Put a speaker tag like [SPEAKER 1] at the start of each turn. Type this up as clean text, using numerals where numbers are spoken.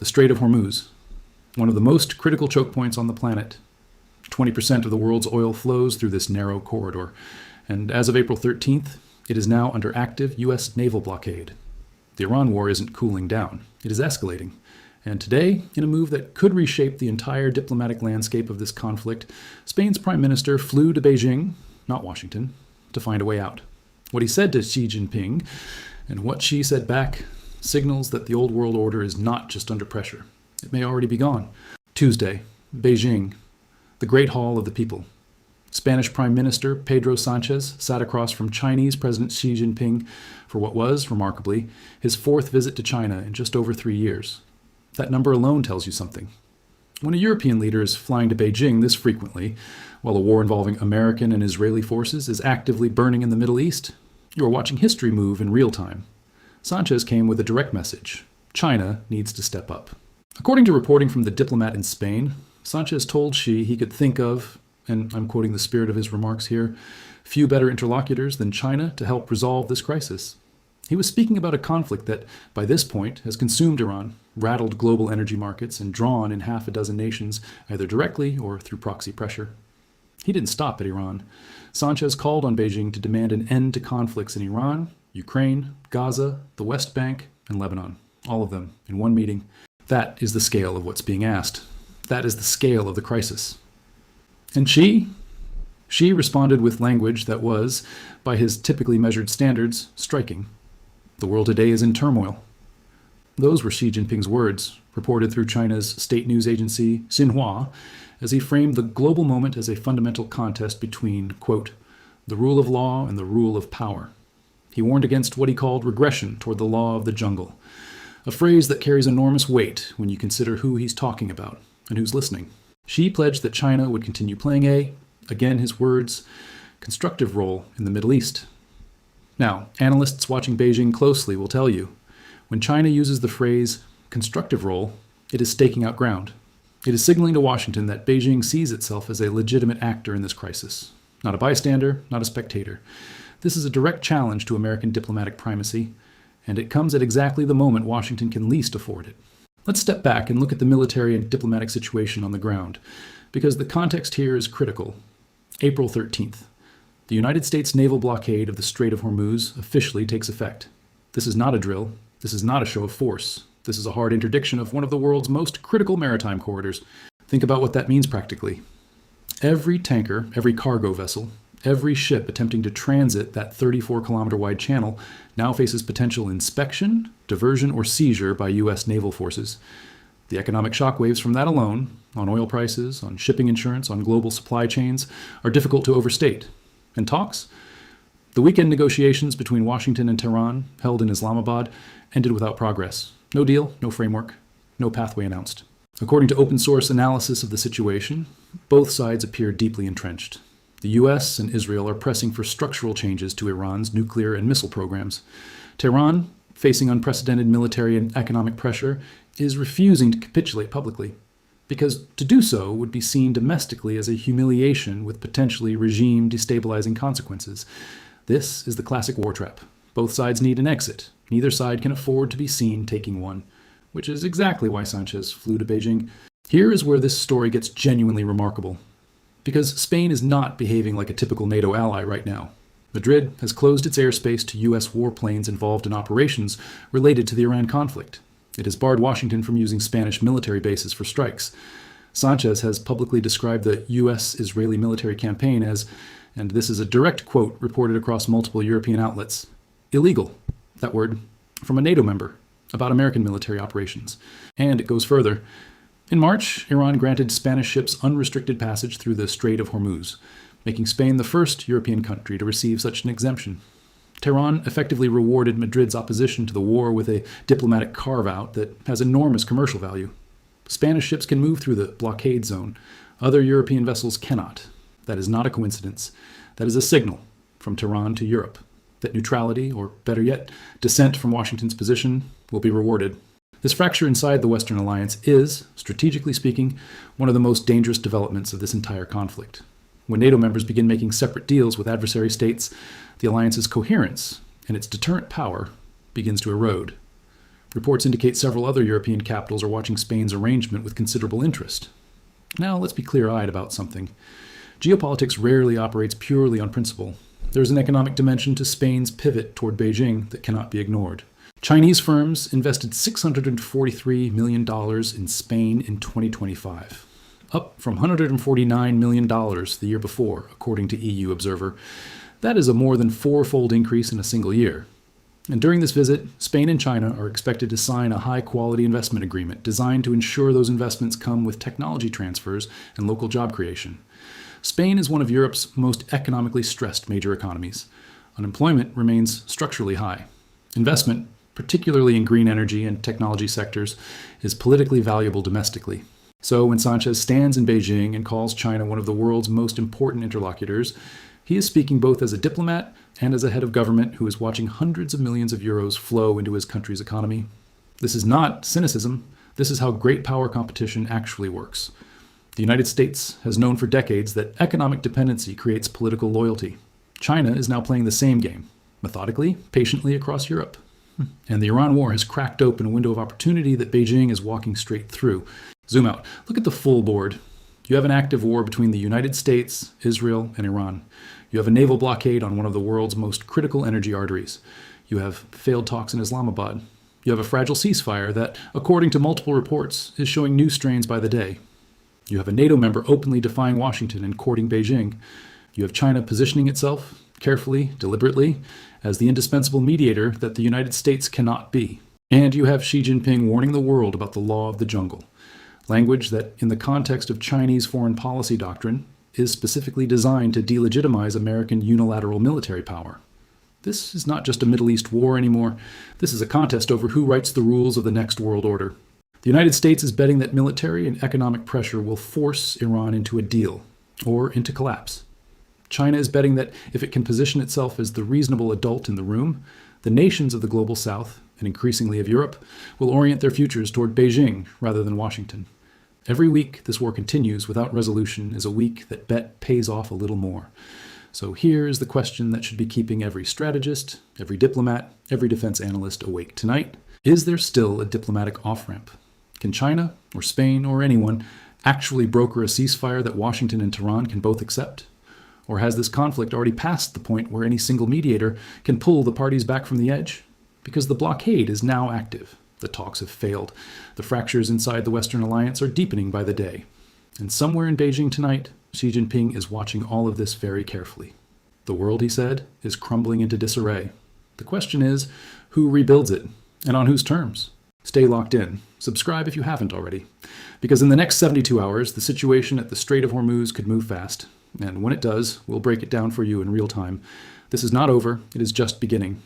[SPEAKER 1] The Strait of Hormuz, one of the most critical choke points on the planet. 20% of the world's oil flows through this narrow corridor, and as of April 13th, it is now under active U.S. naval blockade. The Iran war isn't cooling down, it is escalating. And today, in a move that could reshape the entire diplomatic landscape of this conflict, Spain's Prime Minister flew to Beijing, not Washington, to find a way out. What he said to Xi Jinping, and what Xi said back, signals that the old world order is not just under pressure. It may already be gone. Tuesday, Beijing, the Great Hall of the People. Spanish Prime Minister Pedro Sánchez sat across from Chinese President Xi Jinping for what was, remarkably, his fourth visit to China in just over 3 years. That number alone tells you something. When a European leader is flying to Beijing this frequently, while a war involving American and Israeli forces is actively burning in the Middle East, you are watching history move in real time. Sánchez came with a direct message. China needs to step up. According to reporting from The Diplomat in Spain, Sánchez told Xi he could think of, and I'm quoting the spirit of his remarks here, few better interlocutors than China to help resolve this crisis. He was speaking about a conflict that, by this point, has consumed Iran, rattled global energy markets, and drawn in half a dozen nations, either directly or through proxy pressure. He didn't stop at Iran. Sánchez called on Beijing to demand an end to conflicts in Iran, Ukraine, Gaza, the West Bank, and Lebanon. All of them in one meeting. That is the scale of what's being asked. That is the scale of the crisis. And Xi responded with language that was, by his typically measured standards, striking. The world today is in turmoil. Those were Xi Jinping's words, reported through China's state news agency Xinhua, as he framed the global moment as a fundamental contest between, quote, the rule of law and the rule of power. He warned against what he called regression toward the law of the jungle, a phrase that carries enormous weight when you consider who he's talking about and who's listening. Xi pledged that China would continue playing a, again his words, constructive role in the Middle East. Now, analysts watching Beijing closely will tell you, when China uses the phrase constructive role, it is staking out ground. It is signaling to Washington that Beijing sees itself as a legitimate actor in this crisis, not a bystander, not a spectator. This is a direct challenge to American diplomatic primacy, and it comes at exactly the moment Washington can least afford it. Let's step back and look at the military and diplomatic situation on the ground, because the context here is critical. April 13th. The United States naval blockade of the Strait of Hormuz officially takes effect. This is not a drill. This is not a show of force. This is a hard interdiction of one of the world's most critical maritime corridors. Think about what that means practically. Every tanker, every cargo vessel, every ship attempting to transit that 34-kilometer-wide channel now faces potential inspection, diversion, or seizure by U.S. naval forces. The economic shockwaves from that alone, on oil prices, on shipping insurance, on global supply chains, are difficult to overstate. And talks? The weekend negotiations between Washington and Tehran, held in Islamabad, ended without progress. No deal, no framework, no pathway announced. According to open-source analysis of the situation, both sides appear deeply entrenched. The U.S. and Israel are pressing for structural changes to Iran's nuclear and missile programs. Tehran, facing unprecedented military and economic pressure, is refusing to capitulate publicly, because to do so would be seen domestically as a humiliation with potentially regime-destabilizing consequences. This is the classic war trap. Both sides need an exit. Neither side can afford to be seen taking one, which is exactly why Sánchez flew to Beijing. Here is where this story gets genuinely remarkable. Because Spain is not behaving like a typical NATO ally right now. Madrid has closed its airspace to U.S. warplanes involved in operations related to the Iran conflict. It has barred Washington from using Spanish military bases for strikes. Sánchez has publicly described the U.S.-Israeli military campaign as, and this is a direct quote reported across multiple European outlets, illegal, that word, from a NATO member, about American military operations. And it goes further. In March, Iran granted Spanish ships unrestricted passage through the Strait of Hormuz, making Spain the first European country to receive such an exemption. Tehran effectively rewarded Madrid's opposition to the war with a diplomatic carve-out that has enormous commercial value. Spanish ships can move through the blockade zone. Other European vessels cannot. That is not a coincidence. That is a signal from Tehran to Europe that neutrality, or better yet, dissent from Washington's position, will be rewarded. This fracture inside the Western alliance is, strategically speaking, one of the most dangerous developments of this entire conflict. When NATO members begin making separate deals with adversary states, the alliance's coherence and its deterrent power begins to erode. Reports indicate several other European capitals are watching Spain's arrangement with considerable interest. Now, let's be clear-eyed about something. Geopolitics rarely operates purely on principle. There's an economic dimension to Spain's pivot toward Beijing that cannot be ignored. Chinese firms invested $643 million in Spain in 2025, up from $149 million the year before, according to EU Observer. That is a more than four-fold increase in a single year. And during this visit, Spain and China are expected to sign a high-quality investment agreement designed to ensure those investments come with technology transfers and local job creation. Spain is one of Europe's most economically stressed major economies. Unemployment remains structurally high. Investment, particularly in green energy and technology sectors, is politically valuable domestically. So when Sanchez stands in Beijing and calls China one of the world's most important interlocutors, he is speaking both as a diplomat and as a head of government who is watching hundreds of millions of euros flow into his country's economy. This is not cynicism. This is how great power competition actually works. The United States has known for decades that economic dependency creates political loyalty. China is now playing the same game, methodically, patiently across Europe. And the Iran war has cracked open a window of opportunity that Beijing is walking straight through. Zoom out. Look at the full board. You have an active war between the United States, Israel, and Iran. You have a naval blockade on one of the world's most critical energy arteries. You have failed talks in Islamabad. You have a fragile ceasefire that, according to multiple reports, is showing new strains by the day. You have a NATO member openly defying Washington and courting Beijing. You have China positioning itself, carefully, deliberately, as the indispensable mediator that the United States cannot be. And you have Xi Jinping warning the world about the law of the jungle, language that, in the context of Chinese foreign policy doctrine, is specifically designed to delegitimize American unilateral military power. This is not just a Middle East war anymore. This is a contest over who writes the rules of the next world order. The United States is betting that military and economic pressure will force Iran into a deal, or into collapse. China is betting that if it can position itself as the reasonable adult in the room, the nations of the global south, and increasingly of Europe, will orient their futures toward Beijing rather than Washington. Every week this war continues without resolution is a week that bet pays off a little more. So here is the question that should be keeping every strategist, every diplomat, every defense analyst awake tonight. Is there still a diplomatic off-ramp? Can China, or Spain, or anyone actually broker a ceasefire that Washington and Tehran can both accept? Or has this conflict already passed the point where any single mediator can pull the parties back from the edge? Because the blockade is now active. The talks have failed. The fractures inside the Western alliance are deepening by the day. And somewhere in Beijing tonight, Xi Jinping is watching all of this very carefully. The world, he said, is crumbling into disarray. The question is, who rebuilds it? And on whose terms? Stay locked in. Subscribe if you haven't already. Because in the next 72 hours, the situation at the Strait of Hormuz could move fast. And when it does, we'll break it down for you in real time. This is not over. It is just beginning.